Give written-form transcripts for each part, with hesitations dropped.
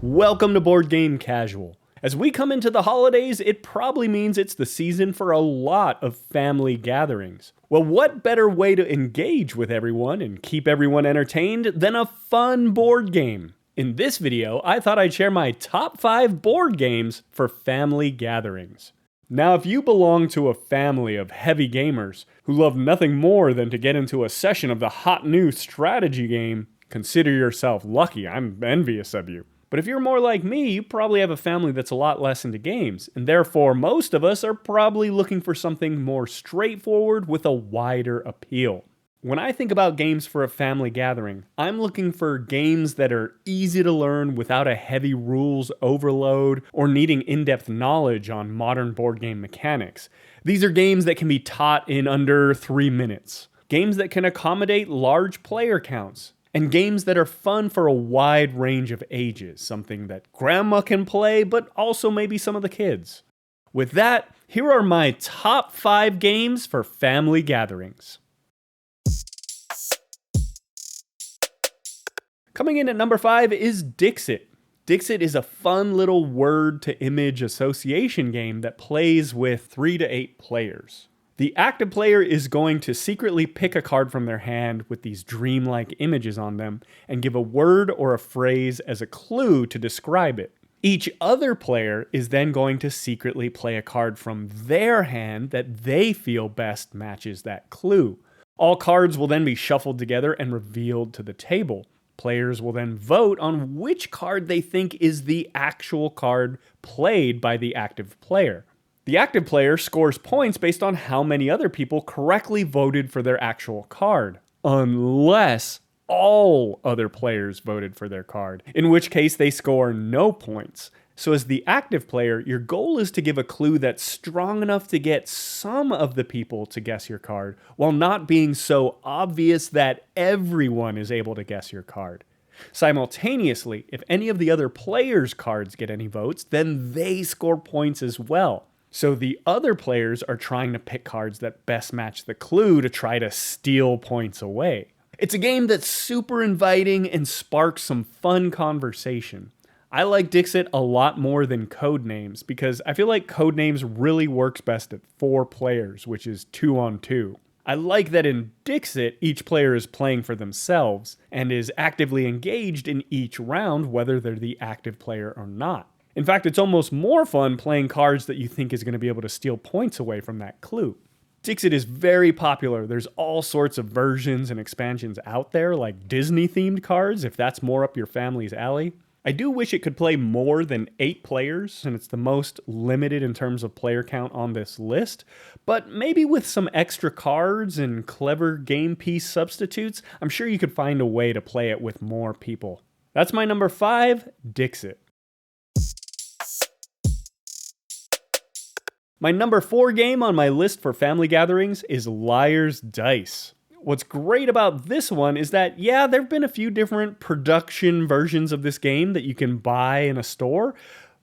Welcome to Board Game Casual. As we come into the holidays, it probably means it's the season for a lot of family gatherings. Well, what better way to engage with everyone and keep everyone entertained than a fun board game? In this video, I thought I'd share my top 5 board games for family gatherings. Now, if you belong to a family of heavy gamers who love nothing more than to get into a session of the hot new strategy game, consider yourself lucky. I'm envious of you. But if you're more like me, you probably have a family that's a lot less into games, and therefore most of us are probably looking for something more straightforward with a wider appeal. When I think about games for a family gathering, I'm looking for games that are easy to learn without a heavy rules overload or needing in-depth knowledge on modern board game mechanics. These are games that can be taught in under 3 minutes. Games that can accommodate large player counts. And games that are fun for a wide range of ages, something that grandma can play, but also maybe some of the kids. With that, here are my top 5 games for family gatherings. Coming in at number 5 is Dixit. Dixit is a fun little word-to-image association game that plays with 3 to 8 players. The active player is going to secretly pick a card from their hand with these dreamlike images on them and give a word or a phrase as a clue to describe it. Each other player is then going to secretly play a card from their hand that they feel best matches that clue. All cards will then be shuffled together and revealed to the table. Players will then vote on which card they think is the actual card played by the active player. The active player scores points based on how many other people correctly voted for their actual card, unless all other players voted for their card, in which case they score no points. So as the active player, your goal is to give a clue that's strong enough to get some of the people to guess your card, while not being so obvious that everyone is able to guess your card. Simultaneously, if any of the other players' cards get any votes, then they score points as well. So the other players are trying to pick cards that best match the clue to try to steal points away. It's a game that's super inviting and sparks some fun conversation. I like Dixit a lot more than Codenames because I feel like Codenames really works best at 4 players, which is 2 on 2. I like that in Dixit, each player is playing for themselves and is actively engaged in each round, whether they're the active player or not. In fact, it's almost more fun playing cards that you think is going to be able to steal points away from that clue. Dixit is very popular. There's all sorts of versions and expansions out there, like Disney-themed cards, if that's more up your family's alley. I do wish it could play more than 8 players, and it's the most limited in terms of player count on this list, but maybe with some extra cards and clever game piece substitutes, I'm sure you could find a way to play it with more people. That's my number 5, Dixit. My number 4 game on my list for family gatherings is Liar's Dice. What's great about this one is that, yeah, there have been a few different production versions of this game that you can buy in a store,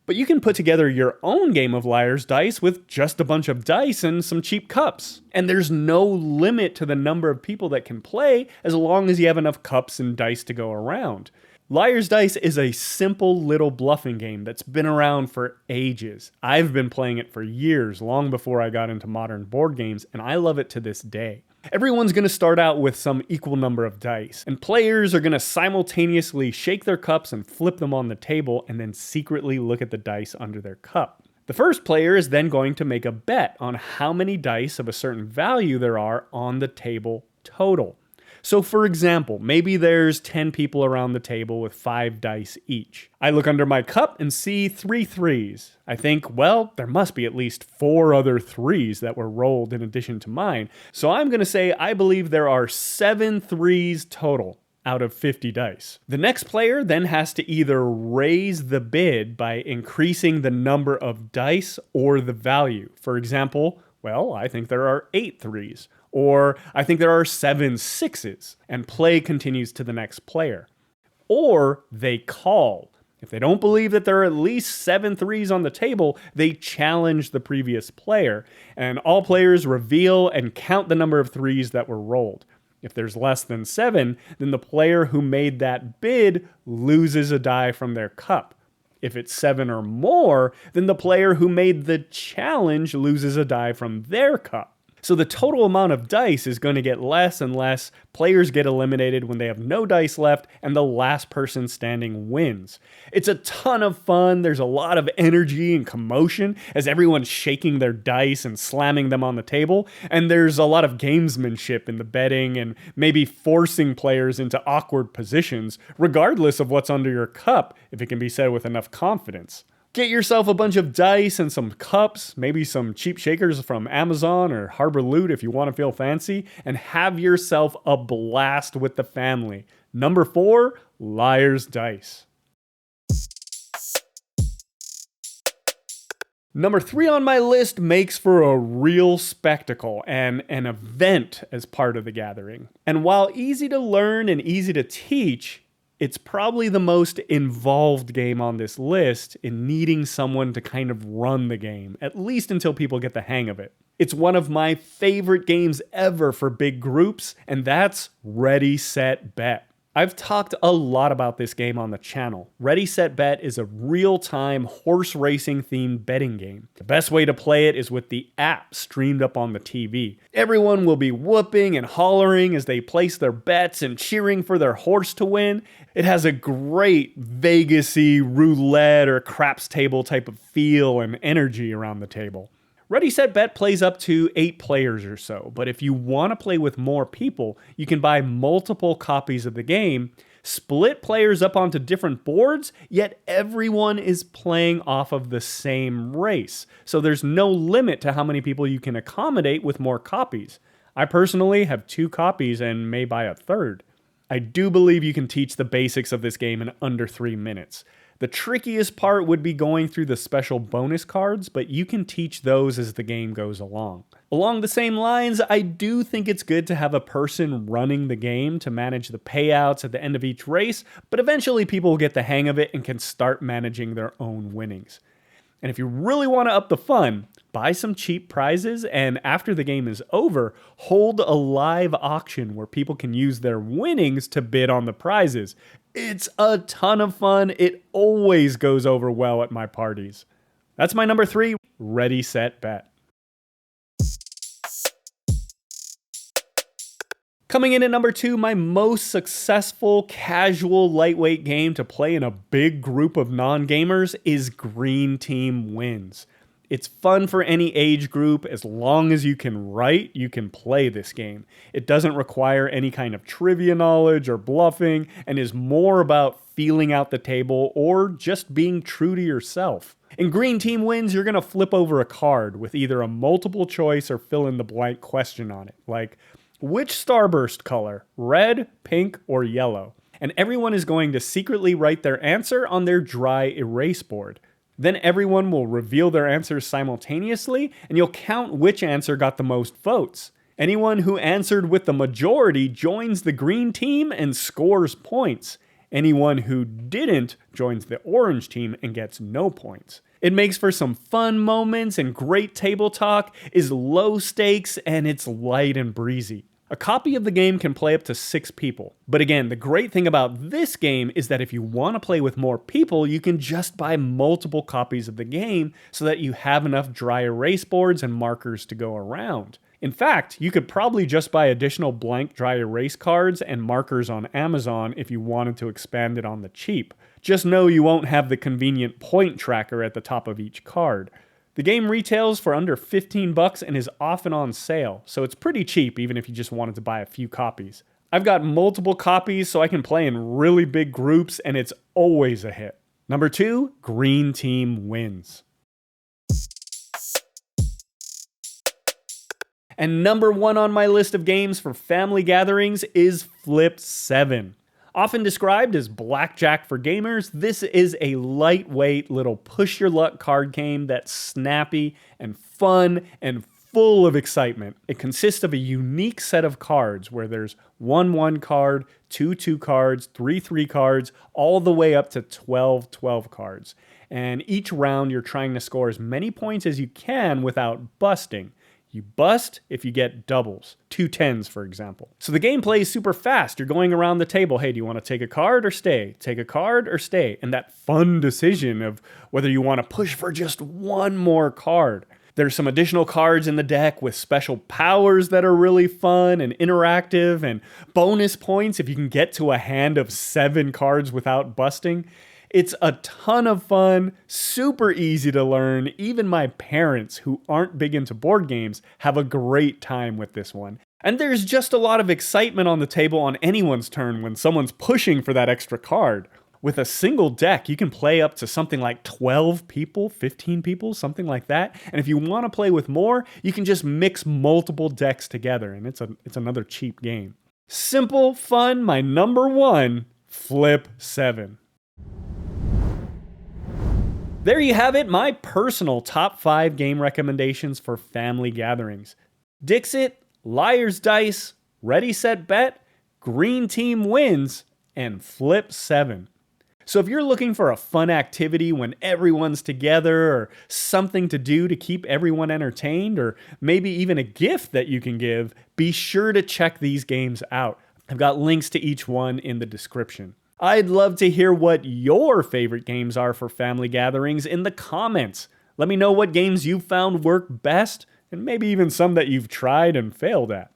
but you can put together your own game of Liar's Dice with just a bunch of dice and some cheap cups. And there's no limit to the number of people that can play as long as you have enough cups and dice to go around. Liar's Dice is a simple little bluffing game that's been around for ages. I've been playing it for years, long before I got into modern board games, and I love it to this day. Everyone's going to start out with some equal number of dice, and players are going to simultaneously shake their cups and flip them on the table and then secretly look at the dice under their cup. The first player is then going to make a bet on how many dice of a certain value there are on the table total. So for example, maybe there's 10 people around the table with 5 dice each. I look under my cup and see 3 threes. I think, well, there must be at least 4 other 3s that were rolled in addition to mine. So I'm going to say I believe there are 7 threes total out of 50 dice. The next player then has to either raise the bid by increasing the number of dice or the value. For example, well, I think there are 8 threes. Or I think there are 7 sixes, and play continues to the next player. Or they call. If they don't believe that there are at least 7 threes on the table, they challenge the previous player, and all players reveal and count the number of threes that were rolled. If there's less than 7, then the player who made that bid loses a die from their cup. If it's 7 or more, then the player who made the challenge loses a die from their cup. So the total amount of dice is going to get less and less. Players get eliminated when they have no dice left, and the last person standing wins. It's a ton of fun. There's a lot of energy and commotion as everyone's shaking their dice and slamming them on the table. And there's a lot of gamesmanship in the betting and maybe forcing players into awkward positions, regardless of what's under your cup, if it can be said with enough confidence. Get yourself a bunch of dice and some cups, maybe some cheap shakers from Amazon or Harbor Loot if you want to feel fancy, and have yourself a blast with the family. Number 4, Liar's Dice. Number 3 on my list makes for a real spectacle and an event as part of the gathering. And while easy to learn and easy to teach, it's probably the most involved game on this list in needing someone to kind of run the game, at least until people get the hang of it. It's one of my favorite games ever for big groups, and that's Ready, Set, Bet. I've talked a lot about this game on the channel. Ready, Set, Bet is a real-time horse racing themed betting game. The best way to play it is with the app streamed up on the TV. Everyone will be whooping and hollering as they place their bets and cheering for their horse to win. It has a great Vegas-y roulette or craps table type of feel and energy around the table. Ready, Set, Bet plays up to 8 players or so, but if you want to play with more people, you can buy multiple copies of the game, split players up onto different boards, yet everyone is playing off of the same race. So there's no limit to how many people you can accommodate with more copies. I personally have 2 copies and may buy a third. I do believe you can teach the basics of this game in under 3 minutes. The trickiest part would be going through the special bonus cards, but you can teach those as the game goes along. Along the same lines, I do think it's good to have a person running the game to manage the payouts at the end of each race, but eventually people will get the hang of it and can start managing their own winnings. And if you really want to up the fun, buy some cheap prizes, and after the game is over, hold a live auction where people can use their winnings to bid on the prizes. It's a ton of fun. It always goes over well at my parties. That's my number 3, Ready, Set, Bet. Coming in at number 2, my most successful casual lightweight game to play in a big group of non-gamers is Green Team Wins. It's fun for any age group. As long as you can write, you can play this game. It doesn't require any kind of trivia knowledge or bluffing and is more about feeling out the table or just being true to yourself. In Green Team Wins, you're going to flip over a card with either a multiple choice or fill in the blank question on it, like, which starburst color, red, pink, or yellow? And everyone is going to secretly write their answer on their dry erase board. Then everyone will reveal their answers simultaneously, and you'll count which answer got the most votes. Anyone who answered with the majority joins the green team and scores points. Anyone who didn't joins the orange team and gets no points. It makes for some fun moments and great table talk, is low stakes, and it's light and breezy. A copy of the game can play up to 6 people. But again, the great thing about this game is that if you want to play with more people, you can just buy multiple copies of the game so that you have enough dry erase boards and markers to go around. In fact, you could probably just buy additional blank dry erase cards and markers on Amazon if you wanted to expand it on the cheap. Just know you won't have the convenient point tracker at the top of each card. The game retails for under $15 and is often on sale, so it's pretty cheap even if you just wanted to buy a few copies. I've got multiple copies so I can play in really big groups, and it's always a hit. Number 2, Green Team Wins. And number 1 on my list of games for family gatherings is Flip 7. Often described as blackjack for gamers, this is a lightweight little push-your-luck card game that's snappy and fun and full of excitement. It consists of a unique set of cards where there's 1-1 card, 2-2 cards, 3-3 cards, all the way up to 12-12 cards. And each round you're trying to score as many points as you can without busting. You bust if you get doubles, 2 10s for example. So the game plays super fast. You're going around the table. Hey, do you want to take a card or stay? Take a card or stay? And that fun decision of whether you want to push for just one more card. There's some additional cards in the deck with special powers that are really fun and interactive, and bonus points if you can get to a hand of 7 cards without busting. It's a ton of fun, super easy to learn. Even my parents, who aren't big into board games, have a great time with this one. And there's just a lot of excitement on the table on anyone's turn when someone's pushing for that extra card. With a single deck, you can play up to something like 12 people, 15 people, something like that. And if you want to play with more, you can just mix multiple decks together, and it's another cheap game. Simple, fun, my number one, Flip 7. There you have it, my personal top 5 game recommendations for family gatherings. Dixit, Liar's Dice, Ready Set Bet, Green Team Wins, and Flip 7. So if you're looking for a fun activity when everyone's together, or something to do to keep everyone entertained, or maybe even a gift that you can give, be sure to check these games out. I've got links to each one in the description. I'd love to hear what your favorite games are for family gatherings in the comments. Let me know what games you found work best, and maybe even some that you've tried and failed at.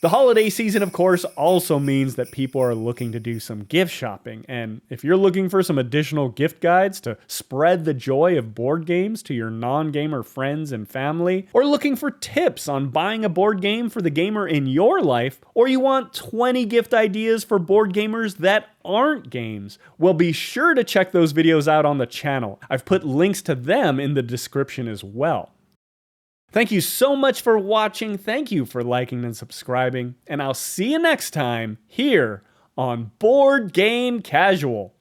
The holiday season, of course, also means that people are looking to do some gift shopping, and if you're looking for some additional gift guides to spread the joy of board games to your non-gamer friends and family, or looking for tips on buying a board game for the gamer in your life, or you want 20 gift ideas for board gamers that aren't games, well, be sure to check those videos out on the channel. I've put links to them in the description as well. Thank you so much for watching, thank you for liking and subscribing, and I'll see you next time here on Board Game Casual.